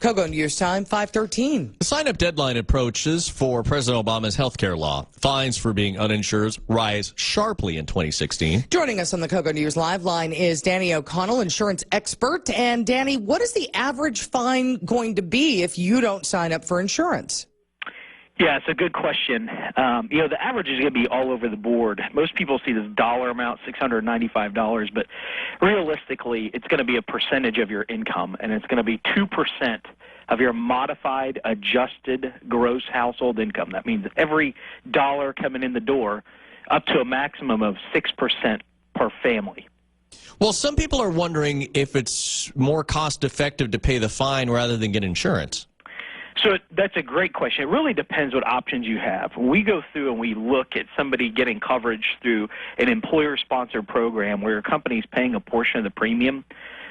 KOGO News Time, 5:13. The sign-up deadline approaches for President Obama's health care law. Fines for being uninsured rise sharply in 2016. Joining us on the KOGO News Live line is Danny O'Connell, insurance expert. And Danny, what is the average fine going to be if you don't sign up for insurance? Yeah, it's a good question. The average is going to be all over the board. Most people see this dollar amount, $695, but realistically, it's going to be a percentage of your income, and it's going to be 2% of your modified adjusted gross household income. That means every dollar coming in the door, up to a maximum of 6% per family. Well, some people are wondering if it's more cost-effective to pay the fine rather than get insurance. So that's a great question. It really depends what options you have. When we go through and we look at somebody getting coverage through an employer-sponsored program where your company is paying a portion of the premium,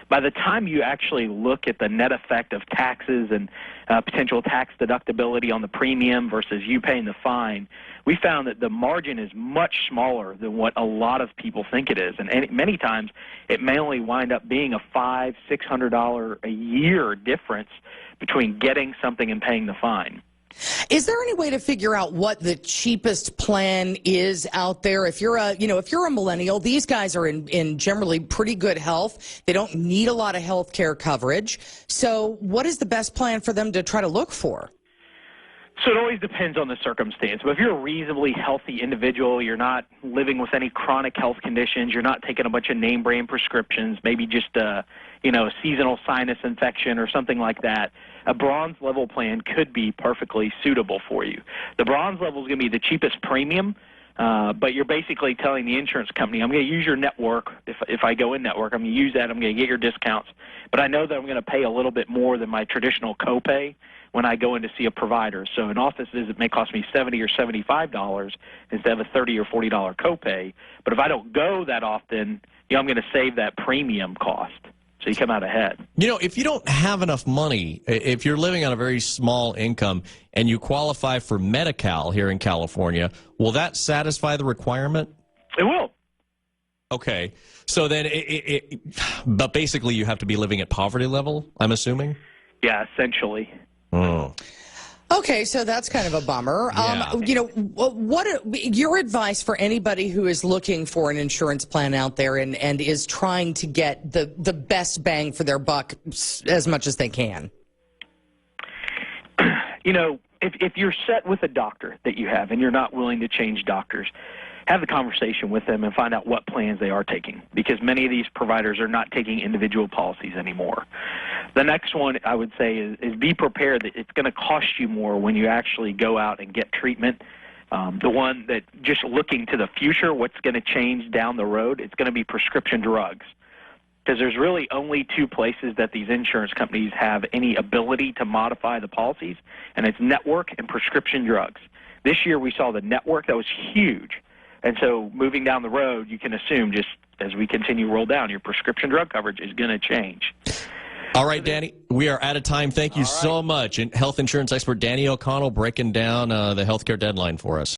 by the time you actually look at the net effect of taxes and potential tax deductibility on the premium versus you paying the fine, we found that the margin is much smaller than what a lot of people think it is. And many times it may only wind up being a $500, $600 a year difference between getting something and paying the fine. Is there any way to figure out what the cheapest plan is out there? If you're a millennial, these guys are in generally pretty good health. They don't need a lot of health care coverage. So what is the best plan for them to try to look for? So it always depends on the circumstance. But if you're a reasonably healthy individual, you're not living with any chronic health conditions, you're not taking a bunch of name brand prescriptions, maybe just a seasonal sinus infection or something like that, a bronze level plan could be perfectly suitable for you. The bronze level is going to be the cheapest premium, but you're basically telling the insurance company, I'm going to use your network. If I go in network, I'm going to use that. I'm going to get your discounts. But I know that I'm going to pay a little bit more than my traditional copay when I go in to see a provider. So an office visit may cost me $70 or $75 instead of a $30 or $40 copay. But if I don't go that often, I'm going to save that premium cost. So you come out ahead. If you don't have enough money, if you're living on a very small income and you qualify for Medi-Cal here in California, will that satisfy the requirement? It will. Okay. So then, but basically you have to be living at poverty level, I'm assuming? Yeah, essentially. Oh. Okay, so that's kind of a bummer. Yeah. What your advice for anybody who is looking for an insurance plan out there and is trying to get the best bang for their buck as much as they can? If you're set with a doctor that you have and you're not willing to change doctors, have the conversation with them and find out what plans they are taking, because many of these providers are not taking individual policies anymore. The next one I would say is be prepared that it's going to cost you more when you actually go out and get treatment. The one that just looking to the future, what's going to change down the road, it's going to be prescription drugs. Because there's really only two places that these insurance companies have any ability to modify the policies, and it's network and prescription drugs. This year we saw the network. That was huge. And so moving down the road, you can assume just as we continue to roll down, your prescription drug coverage is going to change. All right, Danny, we are out of time. Thank you so much. And health insurance expert Danny O'Connell breaking down the healthcare deadline for us.